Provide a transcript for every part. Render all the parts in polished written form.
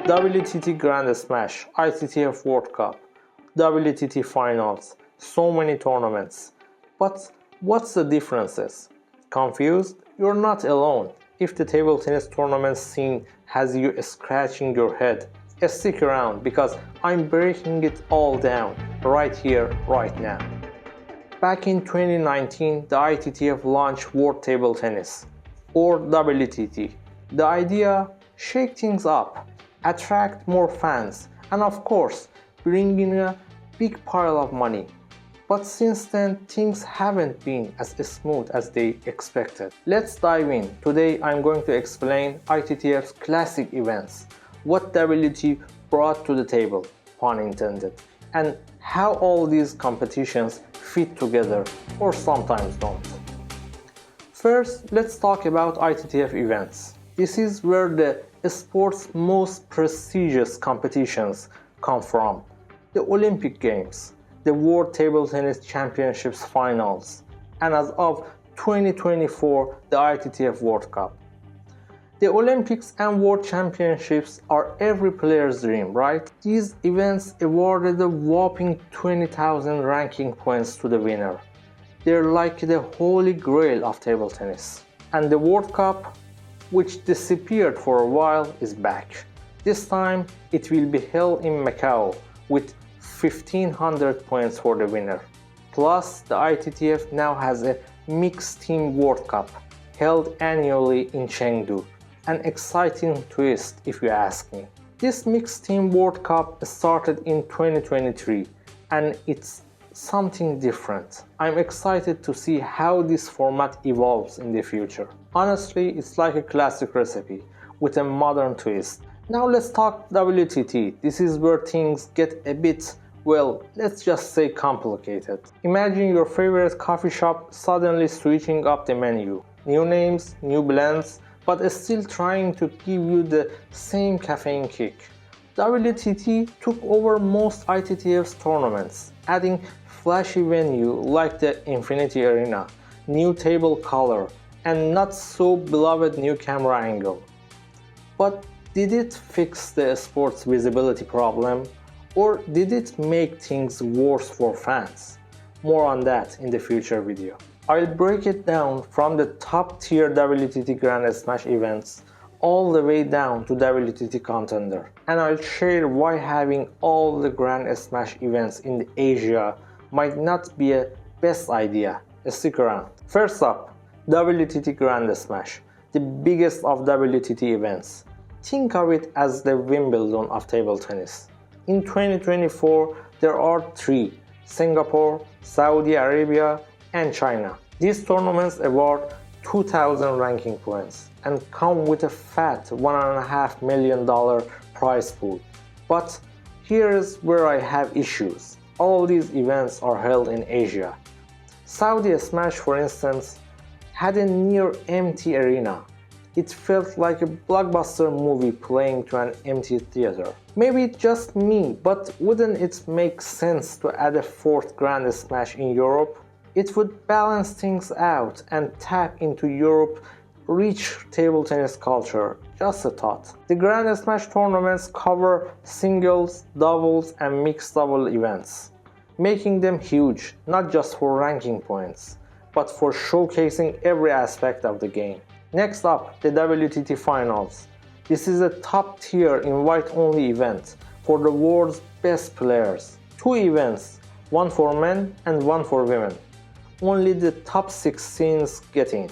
WTT Grand Smash, ITTF World Cup, WTT Finals, so many tournaments. But what's the differences? Confused? You're not alone. If the table tennis tournament scene has you scratching your head, stick around because I'm breaking it all down right here, right now. Back in 2019, the ITTF launched World Table Tennis, or WTT. The idea: shake things up, attract more fans, and of course, bring in a big pile of money. But since then, things haven't been as smooth as they expected. Let's dive in. Today, I'm going to explain ITTF's classic events, what WTT brought to the table, pun intended, and how all these competitions fit together, or sometimes don't. First, let's talk about ITTF events. This is where the sport's most prestigious competitions come from: the Olympic Games, the World Table Tennis Championships finals, and as of 2024, the ITTF World Cup. The Olympics and World Championships are every player's dream, right? These events awarded a whopping 20,000 ranking points to the winner. They're like the holy grail of table tennis. And the World Cup, which disappeared for a while, is back. This time, it will be held in Macau with 1,500 points for the winner. Plus, the ITTF now has a mixed team World Cup held annually in Chengdu. An exciting twist, if you ask me. This mixed team World Cup started in 2023, and it's something different. I'm excited to see how this format evolves in the future. Honestly, it's like a classic recipe with a modern twist. Now let's talk WTT. This is where things get a bit, well, let's just say complicated. Imagine your favorite coffee shop suddenly switching up the menu. New names, new blends, but still trying to give you the same caffeine kick. WTT took over most ITTF's tournaments, adding flashy venue like the Infinity Arena, new table color, and not so beloved new camera angle. But did it fix the sport's visibility problem, or did it make things worse for fans? More on that in the future video. I'll break it down from the top tier WTT Grand Smash events all the way down to WTT Contender, and I'll share why having all the Grand Smash events in Asia might not be a best idea. Stick around. First up, WTT Grand Smash, the biggest of WTT events. Think of it as the Wimbledon of table tennis. In 2024, there are 3: Singapore, Saudi Arabia, and China. These tournaments award 2,000 ranking points and come with a fat $1.5 million prize pool. But here's where I have issues. All these events are held in Asia. Saudi Smash, for instance, had a near empty arena. It felt like a blockbuster movie playing to an empty theater. Maybe it's just me, but wouldn't it make sense to add a 4th Grand Smash in Europe? It would balance things out and tap into Europe's rich table tennis culture. Just a thought. The Grand Smash tournaments cover singles, doubles, and mixed double events, making them huge, not just for ranking points, but for showcasing every aspect of the game. Next up, the WTT Finals. This is a top tier invite-only event for the world's best players. 2 events, one for men and one for women. Only the top 16s get in,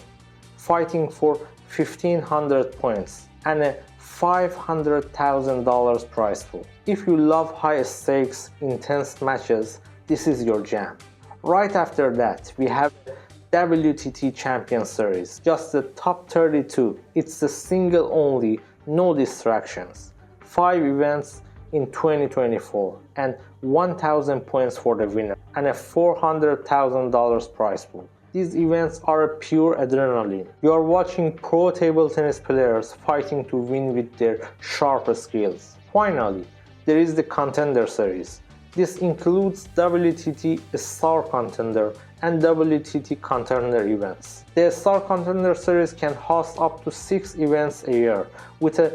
fighting for 1,500 points and a $500,000 prize pool. If you love high-stakes, intense matches, this is your jam. Right after that, we have WTT Champion Series, just the top 32. It's a single only, no distractions. 5 events in 2024 and 1,000 points for the winner and a $400,000 prize pool. These events are a pure adrenaline. You are watching pro table tennis players fighting to win with their sharp skills. Finally, there is the Contender Series. This includes WTT Star Contender and WTT Contender events. The Star Contender Series can host up to 6 events a year with a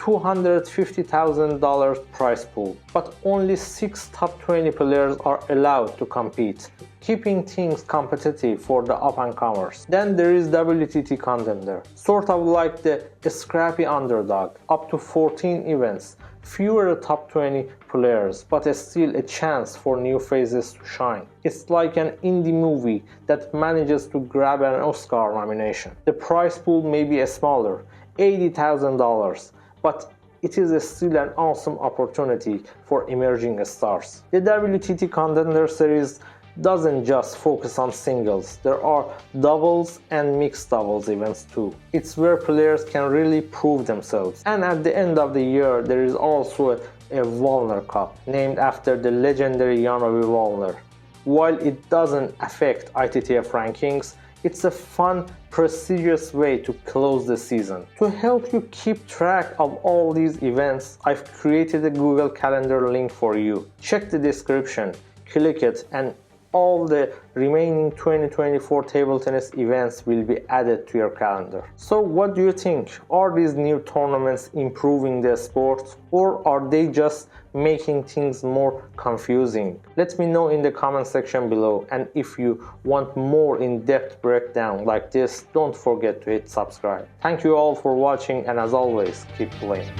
$250,000 prize pool, but only 6 top 20 players are allowed to compete, keeping things competitive for the up-and-comers. Then there is WTT Contender, sort of like the scrappy underdog, up to 14 events, fewer top 20 players, but still a chance for new faces to shine. It's like an indie movie that manages to grab an Oscar nomination. The prize pool may be smaller, $80,000, but it is still an awesome opportunity for emerging stars. The WTT Contender Series doesn't just focus on singles. There are doubles and mixed doubles events too. It's where players can really prove themselves. And at the end of the year, there is also a Wallner Cup, named after the legendary Janovi Wallner. While it doesn't affect ITTF rankings, it's a fun, prestigious way to close the season. To help you keep track of all these events, I've created a Google Calendar link for you. Check the description, click it, and all the remaining 2024 table tennis events will be added to your calendar. So what do you think? Are these new tournaments improving the sport, or are they just making things more confusing? Let me know in the comment section below, and if you want more in-depth breakdown like this, don't forget to hit subscribe. Thank you all for watching, and as always, keep playing.